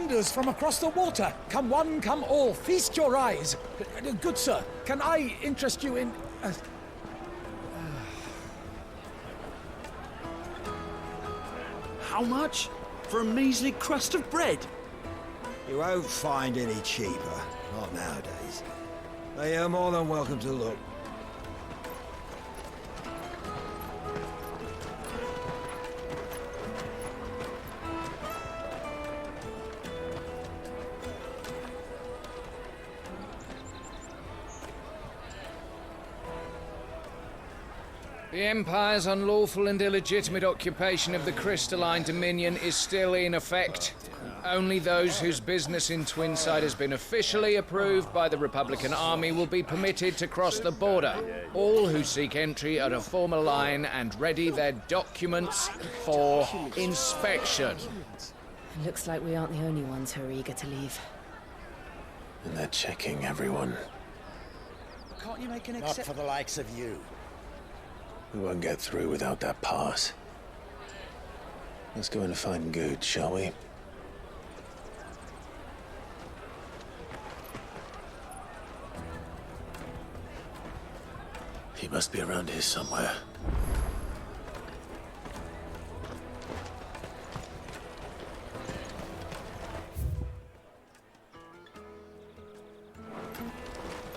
wonders from across the water. Come one, come all, feast your eyes. Good sir, can I interest you in... How much? For a measly crust of bread? You won't find any cheaper, not nowadays. But you're more than welcome to look. The Empire's unlawful and illegitimate occupation of the crystalline dominion is still in effect. Only those whose business in Twinside has been officially approved by the Republican Army will be permitted to cross the border. All who seek entry are to form a line and ready their documents for inspection. It looks like we aren't the only ones who are eager to leave. And they're checking everyone. Can't you make an Not for the likes of you. We won't get through without that pass. Let's go in and find Good, shall we? He must be around here somewhere.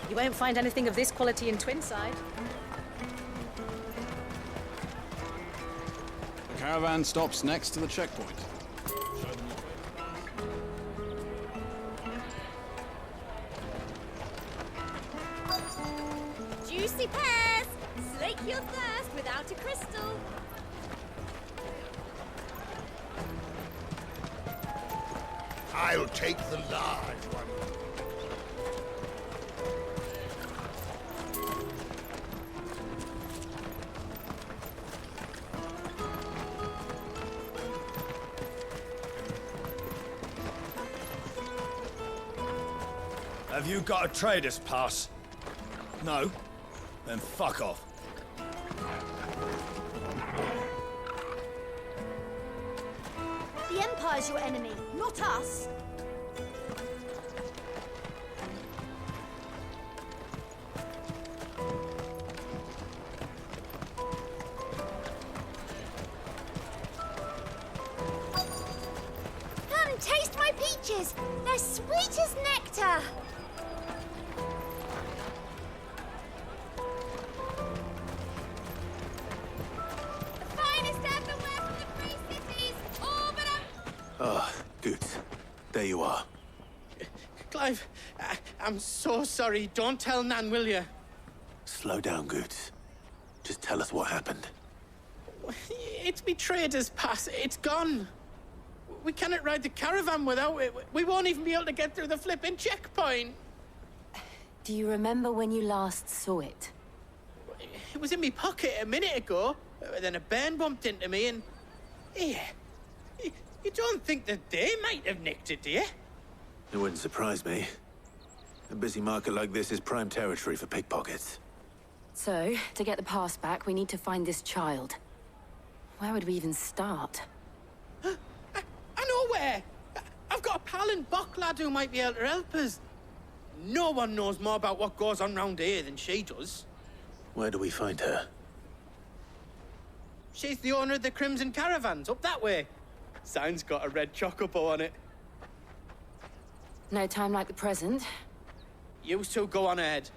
You won't find anything of this quality in Twinside. The caravan stops next to the checkpoint. Juicy pears! Slake your thirst without a crystal. I'll take the large one. Have you got a trader's pass? No? Then fuck off. The Empire's your enemy, not us. Come, taste my peaches. They're sweet as nectar. Ah, Good. There you are. Clive, I'm so sorry. Don't tell Nan, will you? Slow down, Good. Just tell us what happened. It's me trader's pass. It's gone. We cannot ride the caravan without it. We won't even be able to get through the flipping checkpoint. Do you remember when you last saw it? It was in my pocket a minute ago. Then a bairn bumped into me and... Yeah. You don't think that they might have nicked it, do you? It wouldn't surprise me. A busy market like this is prime territory for pickpockets. So, to get the pass back, we need to find this child. Where would we even start? I know where! I've got a pal in Bock lad who might be able to help us. No one knows more about what goes on round here than she does. Where do we find her? She's the owner of the Crimson Caravans, up that way. Sign's got a red chocobo on it. No time like the present. You two go on ahead.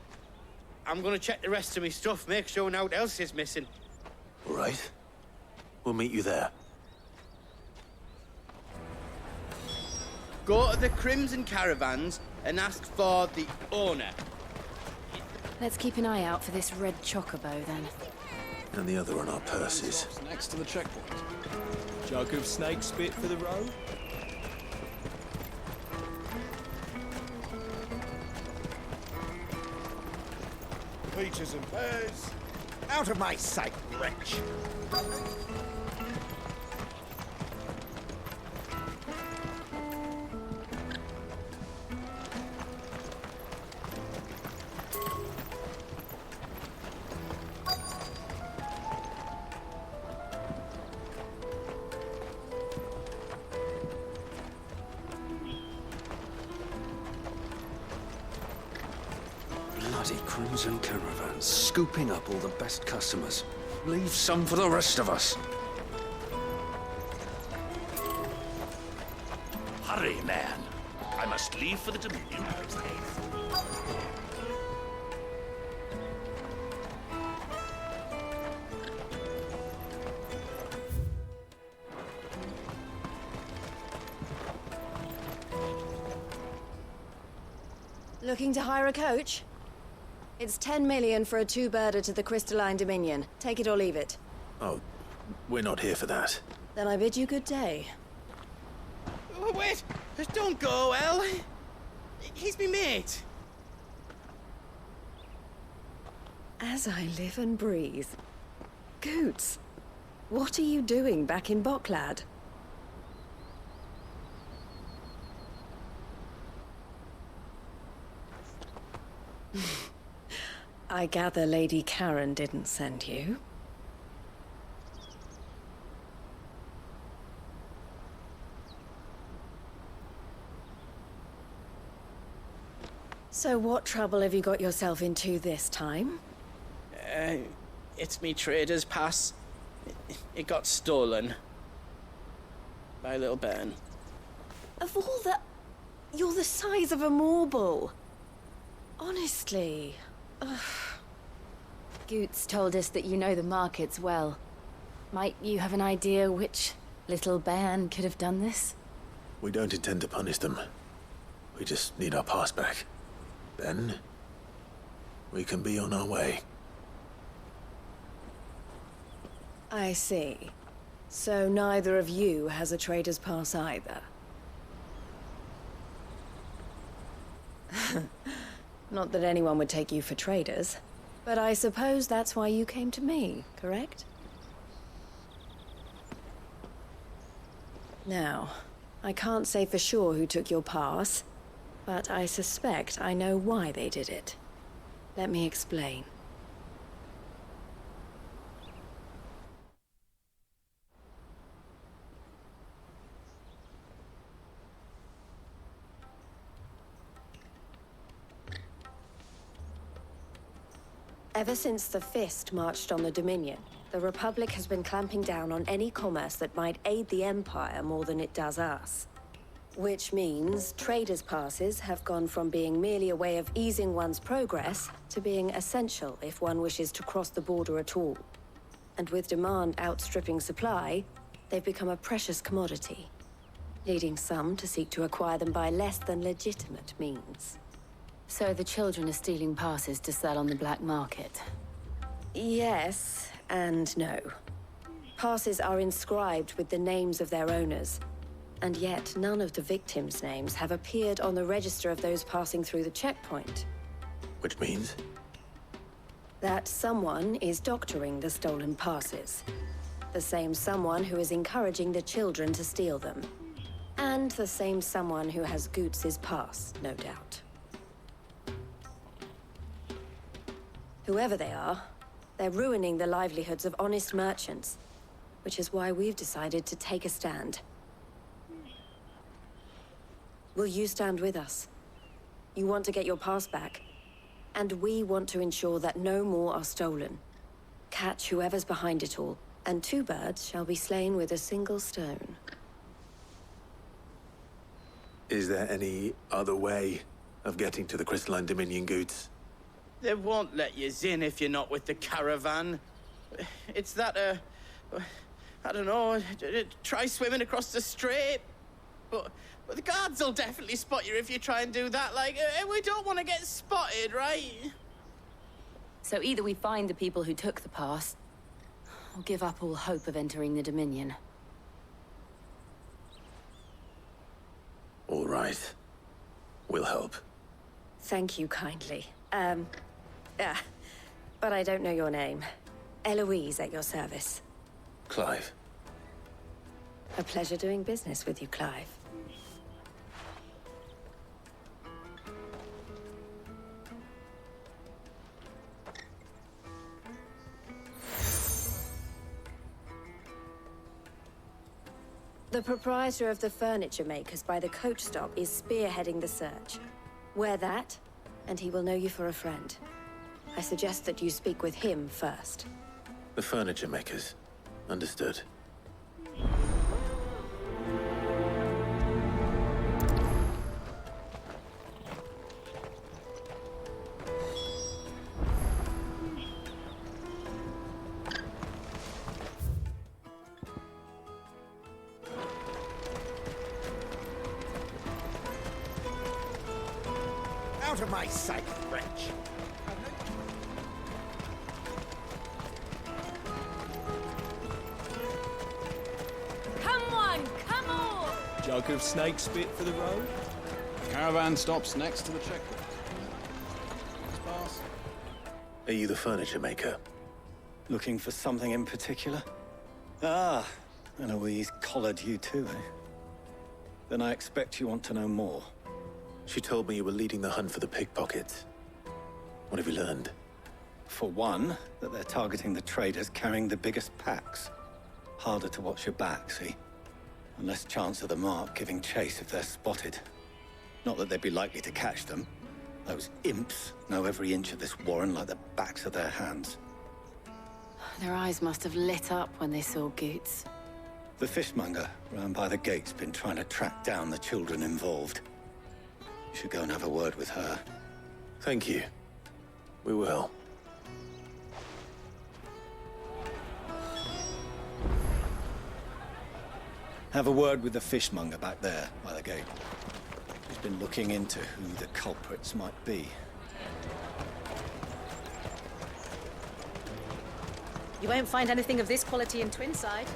I'm gonna check the rest of my stuff, make sure no one else is missing. All right. We'll meet you there. Go to the Crimson Caravans and ask for the owner. Let's keep an eye out for this red chocobo, then. And the other on our purses. Stops next to the checkpoint. Jug of snake spit for the road? Peaches and pears. Out of my sight, wretch. Bloody Crimson Caravan, scooping up all the best customers. Leave some for the rest of us. Hurry, man. I must leave for the Dominion. Looking to hire a coach? It's 10 million for a two-birder to the Crystalline Dominion. Take it or leave it. Oh, we're not here for that. Then I bid you good day. Oh, wait! Don't go, El. He's me mate. As I live and breathe. Goots, what are you doing back in Bocklad? I gather Lady Karen didn't send you. So what trouble have you got yourself into this time? It's me trader's pass. It got stolen. By little Ben. Of all the... You're the size of a marble. Honestly. Ugh. Goots told us that you know the markets well. Might you have an idea which little bairn could have done this? We don't intend to punish them. We just need our pass back. Then, we can be on our way. I see. So neither of you has a trader's pass either. Not that anyone would take you for traders, but I suppose that's why you came to me, correct? Now, I can't say for sure who took your pass, but I suspect I know why they did it. Let me explain. Ever since the Fist marched on the Dominion, the Republic has been clamping down on any commerce that might aid the Empire more than it does us. Which means traders' passes have gone from being merely a way of easing one's progress to being essential if one wishes to cross the border at all. And with demand outstripping supply, they've become a precious commodity, leading some to seek to acquire them by less than legitimate means. So the children are stealing passes to sell on the black market? Yes, and no. Passes are inscribed with the names of their owners, and yet none of the victims' names have appeared on the register of those passing through the checkpoint. Which means? That someone is doctoring the stolen passes. The same someone who is encouraging the children to steal them. And the same someone who has Goots' pass, no doubt. Whoever they are, they're ruining the livelihoods of honest merchants, which is why we've decided to take a stand. Will you stand with us? You want to get your pass back, and we want to ensure that no more are stolen. Catch whoever's behind it all, and two birds shall be slain with a single stone. Is there any other way of getting to the Crystalline Dominion, Goots? They won't let you in if you're not with the caravan. It's that, I don't know, try swimming across the strait. But the guards will definitely spot you if you try and do that. Like, we don't want to get spotted, right? So either we find the people who took the pass, or give up all hope of entering the Dominion. All right. We'll help. Thank you kindly. But I don't know your name. Eloise at your service. Clive. A pleasure doing business with you, Clive. The proprietor of the furniture makers by the coach stop is spearheading the search. Where that, and he will know you for a friend. I suggest that you speak with him first. The furniture makers. Understood. Out of my sight, wretch! Come on, come on! Jug of snake spit for the road? Caravan stops next to the checkpoint. Pass. Are you the furniture maker? Looking for something in particular? Ah, Eloise collared you too, eh? Then I expect you want to know more. She told me you were leading the hunt for the pickpockets. What have you learned? For one, that they're targeting the traders carrying the biggest packs. Harder to watch your back, see? And less chance of the mark giving chase if they're spotted. Not that they'd be likely to catch them. Those imps know every inch of this warren like the backs of their hands. Their eyes must have lit up when they saw Goots. The fishmonger round by the gate's been trying to track down the children involved. You should go and have a word with her. Thank you. We will. Have a word with the fishmonger back there by the gate. He's been looking into who the culprits might be. You won't find anything of this quality in Twinside.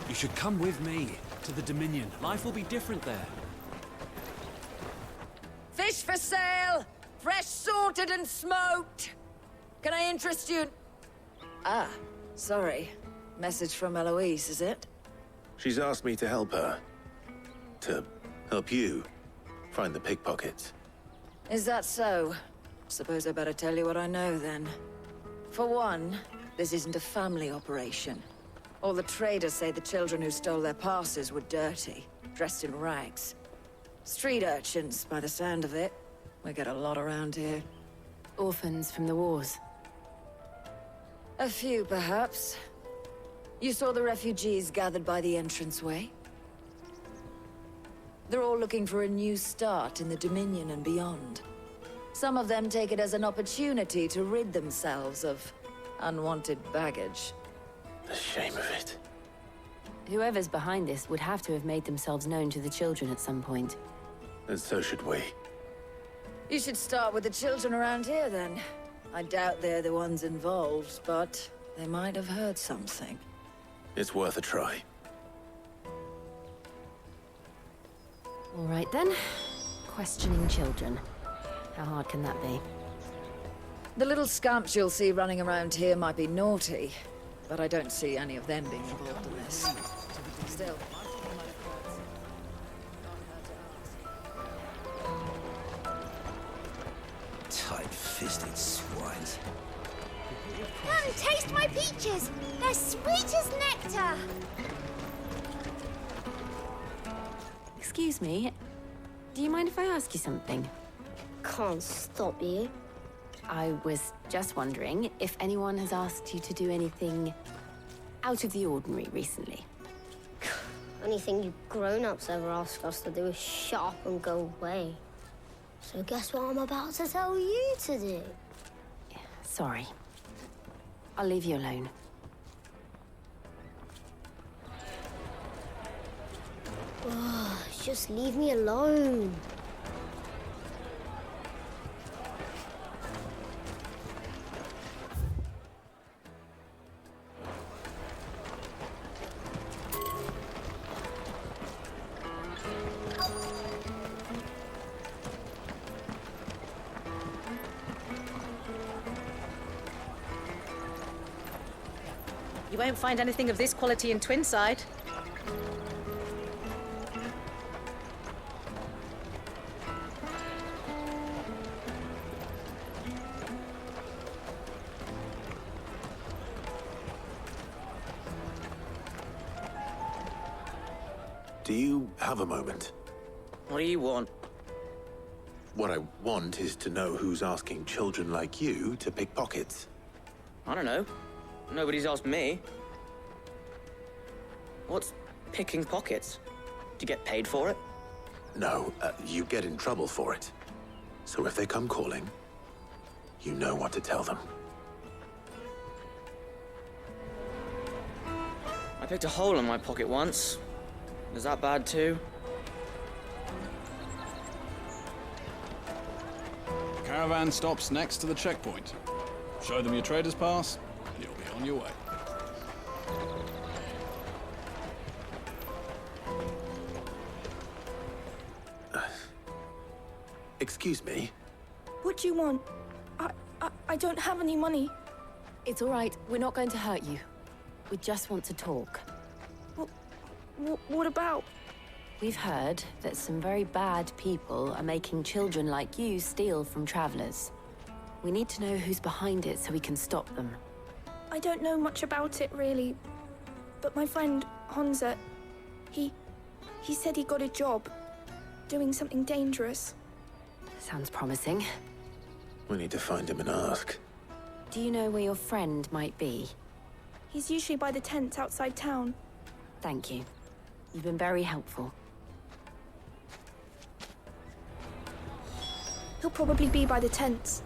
You should come with me to the Dominion. Life will be different there. Fish for sale! Fresh sorted and smoked! Can I interest you? Ah, sorry. Message from Eloise, is it? She's asked me to help her. To help you find the pickpockets. Is that so? Suppose I better tell you what I know, then. For one, this isn't a family operation. All the traders say the children who stole their passes were dirty, dressed in rags. Street urchins, by the sound of it. We get a lot around here. Orphans from the wars. A few, perhaps. You saw the refugees gathered by the entranceway? They're all looking for a new start in the Dominion and beyond. Some of them take it as an opportunity to rid themselves of unwanted baggage. The shame of it. Whoever's behind this would have to have made themselves known to the children at some point. And so should we. You should start with the children around here, then. I doubt they're the ones involved, but they might have heard something. It's worth a try. All right, then. Questioning children. How hard can that be? The little scamps you'll see running around here might be naughty, but I don't see any of them being involved in this. Still. Tight-fisted swines. Come, taste my peaches! They're sweet as nectar! Excuse me, do you mind if I ask you something? Can't stop you. I was just wondering if anyone has asked you to do anything out of the ordinary recently. Anything you grown-ups ever ask us to do is shut up and go away. So guess what I'm about to tell you to do? Sorry. I'll leave you alone. Oh, just leave me alone. You won't find anything of this quality in Twinside. Do you have a moment? What do you want? What I want is to know who's asking children like you to pick pockets. I don't know. Nobody's asked me. What's picking pockets? Do you get paid for it? No, you get in trouble for it. So if they come calling, you know what to tell them. I picked a hole in my pocket once. Was that bad too? Caravan stops next to the checkpoint. Show them your trader's pass, and you'll be on your way. Excuse me? What do you want? I don't have any money. It's all right. We're not going to hurt you. We just want to talk. What about? We've heard that some very bad people are making children like you steal from travelers. We need to know who's behind it so we can stop them. I don't know much about it, really. But my friend, Honza, he said he got a job doing something dangerous. Sounds promising. We need to find him and ask. Do you know where your friend might be? He's usually by the tents outside town. Thank you. You've been very helpful. He'll probably be by the tents.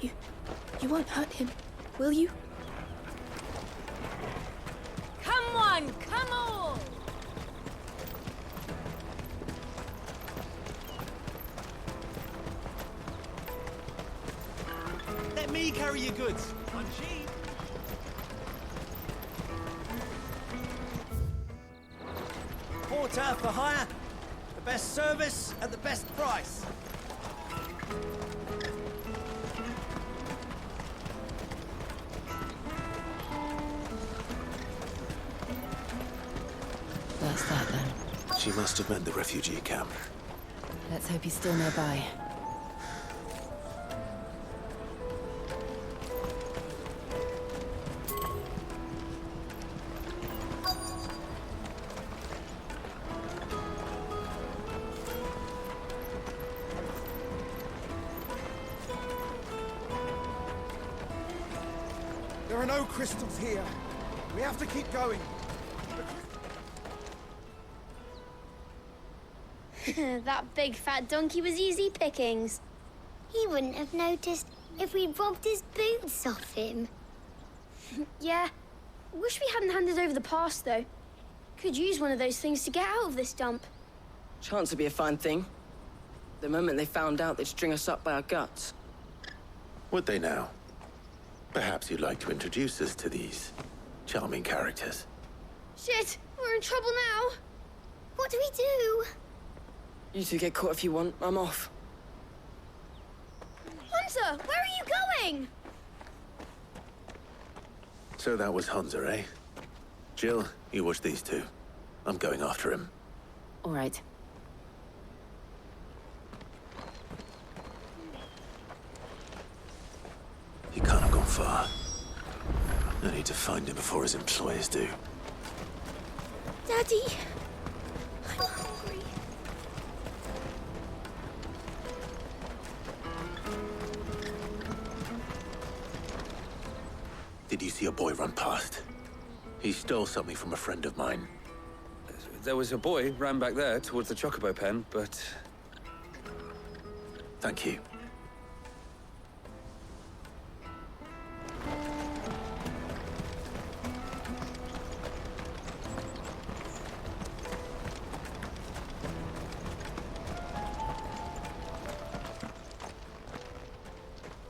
You won't hurt him, will you? Come on, come on! Let me carry your goods. I'm cheap. Porter for hire. The best service at the best price. That's that then. She must have meant the refugee camp. Let's hope he's still nearby. There are no crystals here. We have to keep going. That big fat donkey was easy pickings. He wouldn't have noticed if we robbed his boots off him. Yeah. Wish we hadn't handed over the pass, though. Could use one of those things to get out of this dump. Chance would be a fine thing. The moment they found out, they'd string us up by our guts. Would they now? Perhaps you'd like to introduce us to these charming characters. Shit! We're in trouble now! What do we do? You two get caught if you want. I'm off. Hunter, where are you going? So that was Hunter, eh? Jill, you watch these two. I'm going after him. All right. He can't have gone far. I need to find him before his employers do. Daddy! I'm hungry. Did you see a boy run past? He stole something from a friend of mine. There was a boy ran back there towards the Chocobo pen, but... Thank you.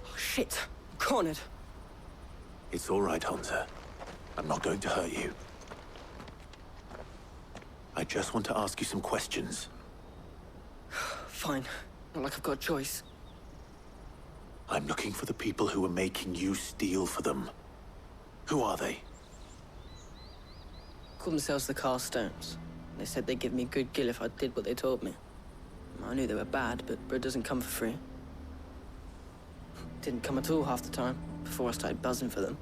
Oh, shit. Cornered. It's all right, Hunter. I'm not going to hurt you. I just want to ask you some questions. Fine. Not like I've got a choice. I'm looking for the people who are making you steal for them. Who are they? Call themselves the Carstones. They said they'd give me a good gill if I did what they told me. I knew they were bad, but bread doesn't come for free. Didn't come at all half the time, before I started buzzing for them.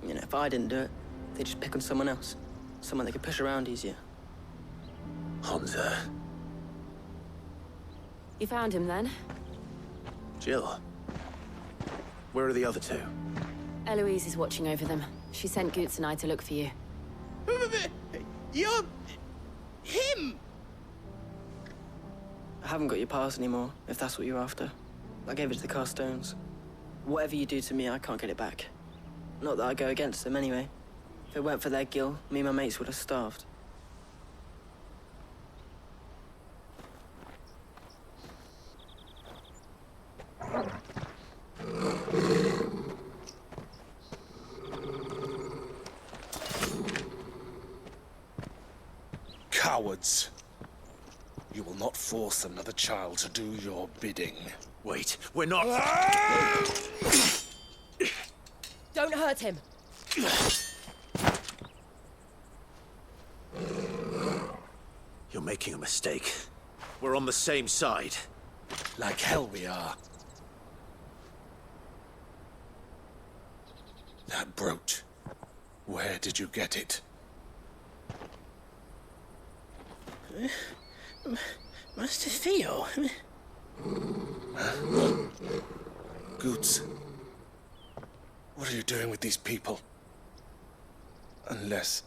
You know, if I didn't do it, they'd just pick on someone else. Someone they could push around easier. Hunter. You found him then? Jill. Where are the other two? Eloise is watching over them. She sent Goots and I to look for you. You're... him! I haven't got your pass anymore, if that's what you're after. I gave it to the Carstones. Whatever you do to me, I can't get it back. Not that I go against them anyway. If it weren't for their guild, me and my mates would have starved. Cowards. You will not force another child to do your bidding. Wait, we're not... Don't hurt him. You're making a mistake. We're on the same side. Like hell we are. That brooch. Where did you get it? Master Theo? Goots. What are you doing with these people? Unless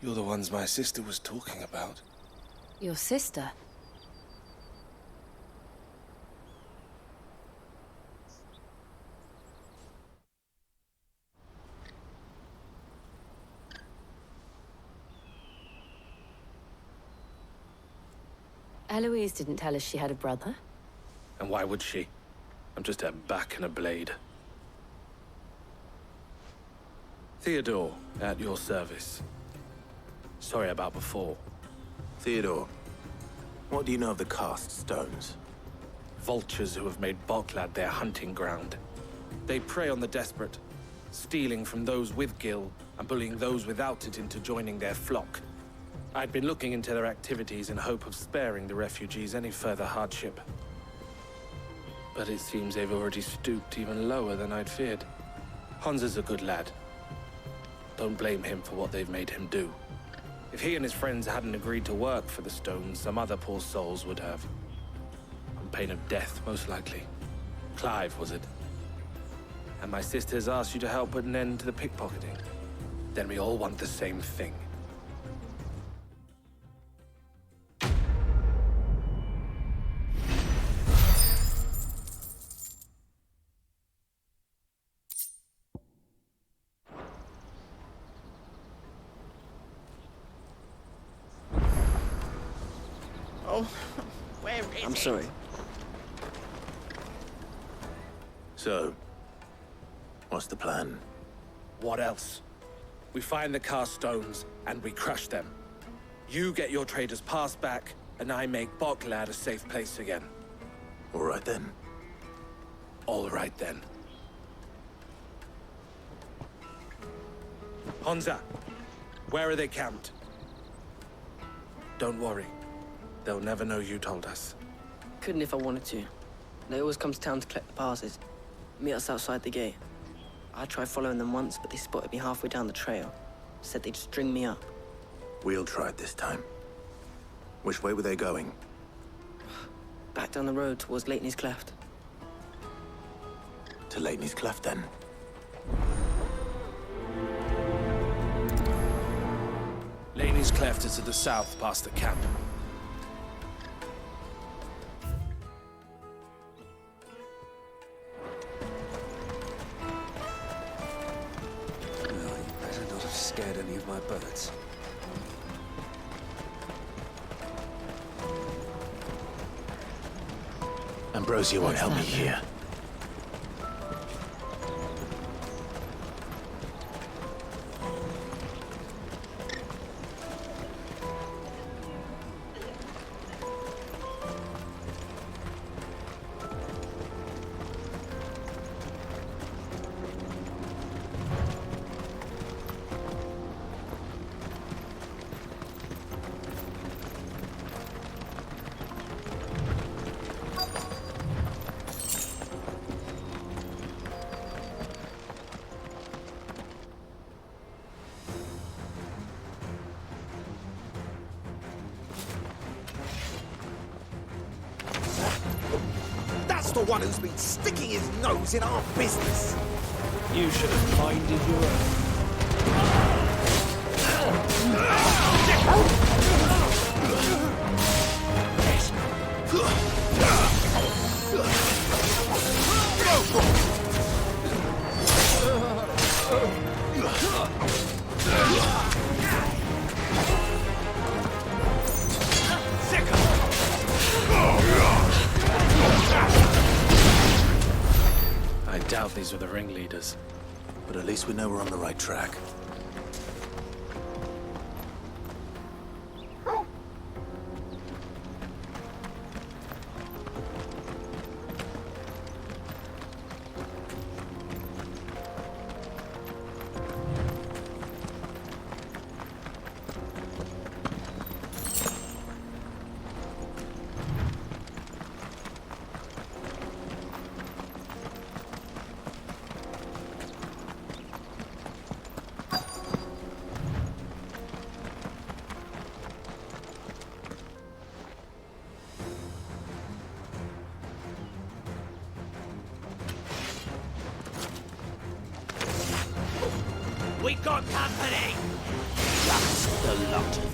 you're the ones my sister was talking about. Your sister? Eloise didn't tell us she had a brother. And why would she? I'm just her back and a blade. Theodore, at your service. Sorry about before. Theodore, what do you know of the cast stones? Vultures who have made Boklad their hunting ground. They prey on the desperate, stealing from those with Gil and bullying those without it into joining their flock. I'd been looking into their activities in hope of sparing the refugees any further hardship. But it seems they've already stooped even lower than I'd feared. Hans is a good lad. Don't blame him for what they've made him do. If he and his friends hadn't agreed to work for the stones, some other poor souls would have. On pain of death, most likely. Clive, was it? And my sisters asked you to help put an end to the pickpocketing. Then we all want the same thing. Oh, where is I'm it? sorry. So, what's the plan? What else? We find the cast stones and we crush them. You get your trader's pass back, and I make Boklad a safe place again. All right then. All right then. Honza, where are they camped? Don't worry. They'll never know you told us. Couldn't if I wanted to. They always come to town to collect the passes. Meet us outside the gate. I tried following them once, but they spotted me halfway down the trail. Said they'd string me up. We'll try it this time. Which way were they going? Back down the road towards Lateney's Cleft. To Lateney's Cleft, then. Lateney's Cleft is to the south, past the camp. Well, you better not have scared any of my birds. Ambrosia won't help me here. Who's the one who's been sticking his nose in our business? You should have minded your own. I doubt these were the ringleaders. But at least we know we're on the right track. We got company! Just the lot of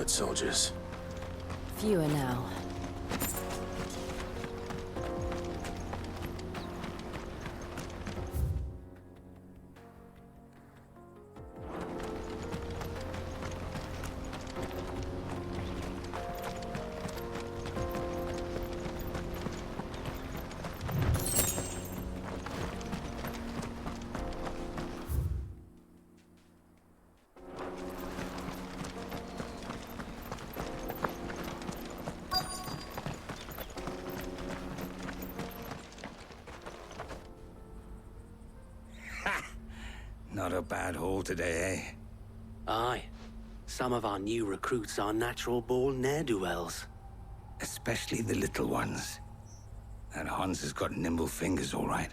soldiers. Fewer now. Not a bad haul today, eh? Aye. Some of our new recruits are natural-born ne'er-do-wells. Especially the little ones. And Hans has got nimble fingers, all right.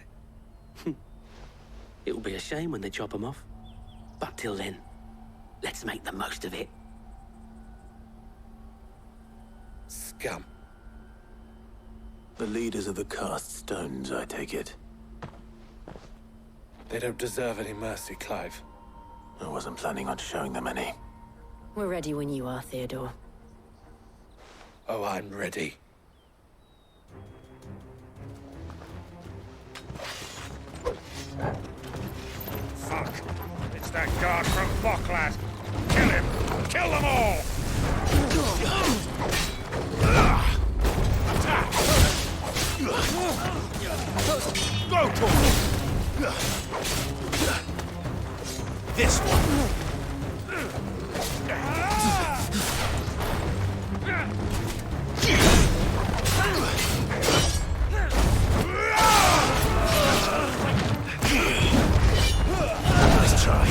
It will be a shame when they chop them off. But till then, let's make the most of it. Scum. The leaders of the cast stones, I take it. They don't deserve any mercy, Clive. I wasn't planning on showing them any. We're ready when you are, Theodore. Oh, I'm ready. Fuck! It's that guard from Bocklad! Kill him! Kill them all! Attack! Go to him! This one! Let's try.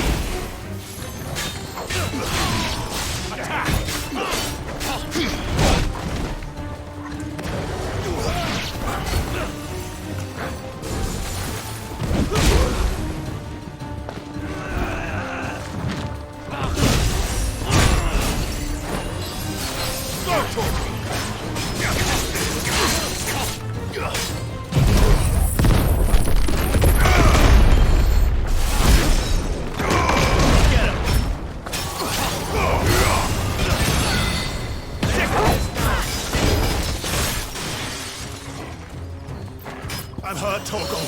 I'm hurt, Torgal.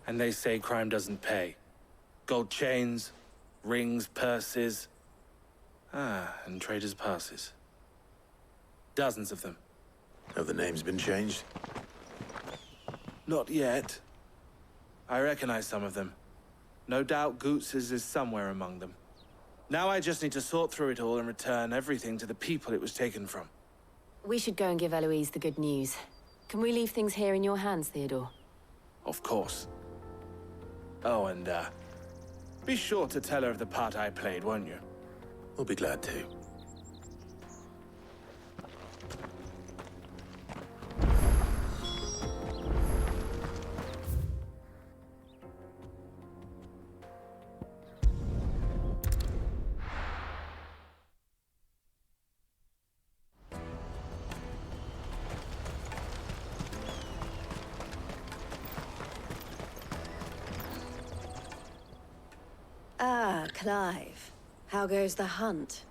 And they say crime doesn't pay. Gold chains, rings, purses. And traders' passes. Dozens of them. Have the names been changed? Not yet. I recognize some of them. No doubt Goots's is somewhere among them. Now I just need to sort through it all and return everything to the people it was taken from. We should go and give Eloise the good news. Can we leave things here in your hands, Theodore? Of course. Oh, and, be sure to tell her of the part I played, won't you? We'll be glad to. Ah, Clive. How goes the hunt?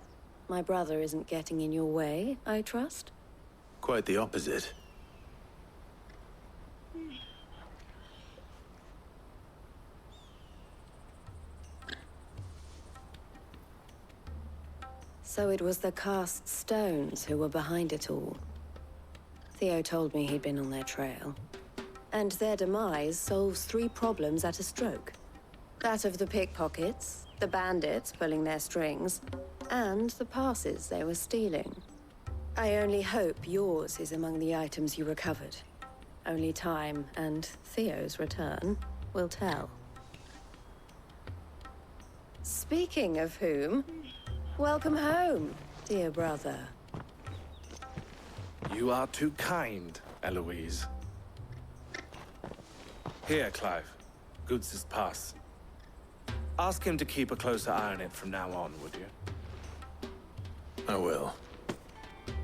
My brother isn't getting in your way, I trust? Quite the opposite. So it was the cast stones who were behind it all. Theo told me he'd been on their trail. And their demise solves 3 problems at a stroke. That of the pickpockets, the bandits pulling their strings, and the passes they were stealing. I only hope yours is among the items you recovered. Only time and Theo's return will tell. Speaking of whom, welcome home, dear brother. You are too kind, Eloise. Here, Clive. Goods's pass. Ask him to keep a closer eye on it from now on, would you? I will.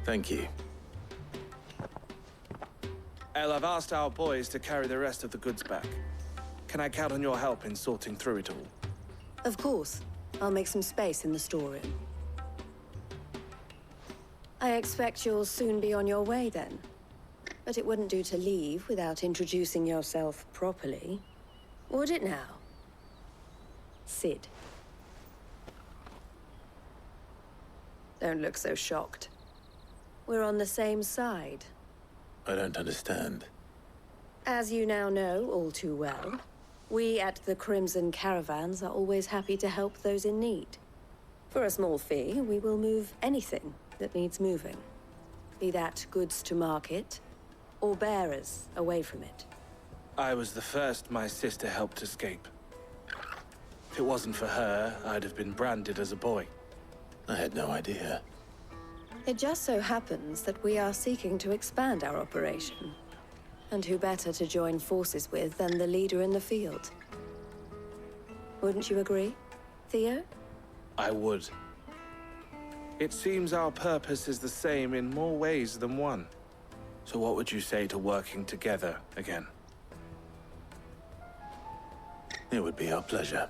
Thank you. El, I've asked our boys to carry the rest of the goods back. Can I count on your help in sorting through it all? Of course. I'll make some space in the storeroom. I expect you'll soon be on your way then. But it wouldn't do to leave without introducing yourself properly. Would it now? Sid. Don't look so shocked. We're on the same side. I don't understand. As you now know all too well, we at the Crimson Caravans are always happy to help those in need. For a small fee, we will move anything that needs moving. Be that goods to market, or bearers away from it. I was the first my sister helped escape. If it wasn't for her, I'd have been branded as a boy. I had no idea. It just so happens that we are seeking to expand our operation. And who better to join forces with than the leader in the field? Wouldn't you agree, Theo? I would. It seems our purpose is the same in more ways than one. So what would you say to working together again? It would be our pleasure.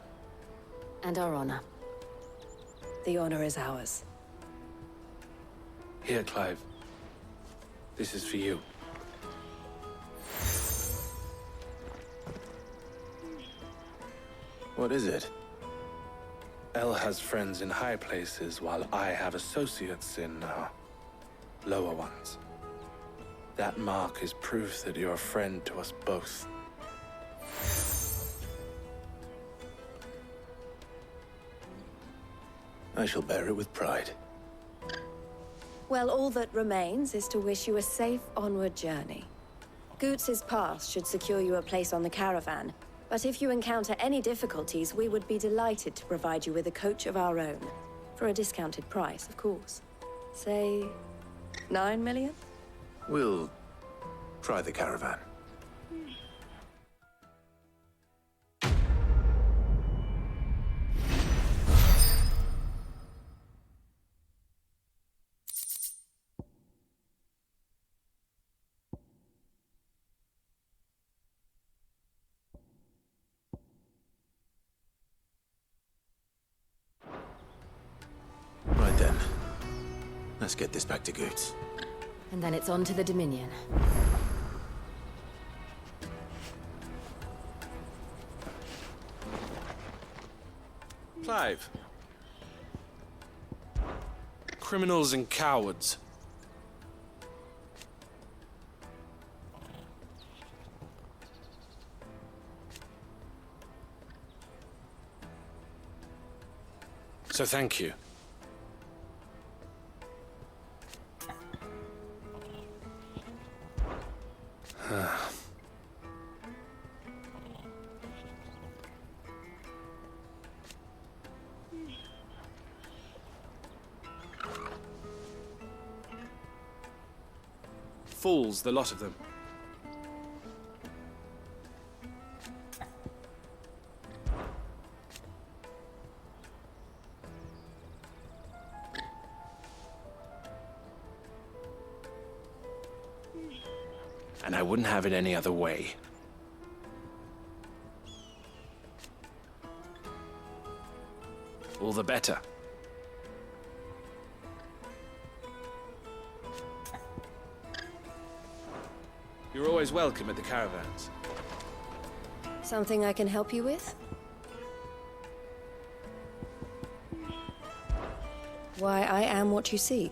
And our honor. The honor is ours. Here, Clive. This is for you. What is it? El has friends in high places, while I have associates in, lower ones. That mark is proof that you're a friend to us both. I shall bear it with pride. Well, all that remains is to wish you a safe onward journey. Goots's pass should secure you a place on the caravan, but if you encounter any difficulties, we would be delighted to provide you with a coach of our own. For a discounted price, of course. Say, 9 million? We'll try the caravan. Right then. Let's get this back to Goots. And then it's on to the Dominion. Clive. Criminals and cowards. So thank you. Fools, the lot of them. And I wouldn't have it any other way. All the better. You're always welcome at the caravans. Something I can help you with? Why, I am what you see.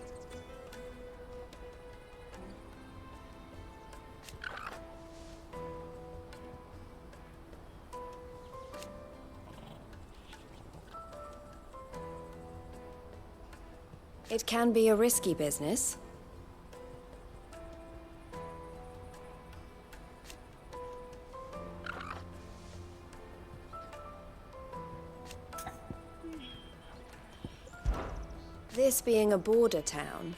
It can be a risky business. This being a border town,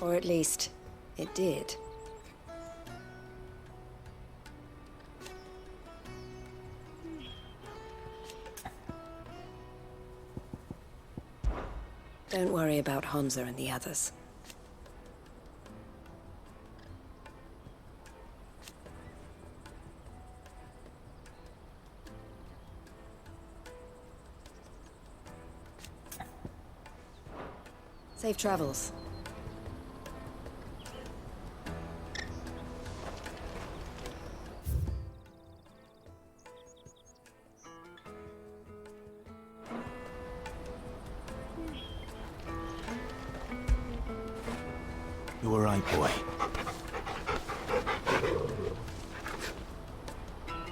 or at least it did. Don't worry about Hansa and the others. Safe travels. You all right, boy?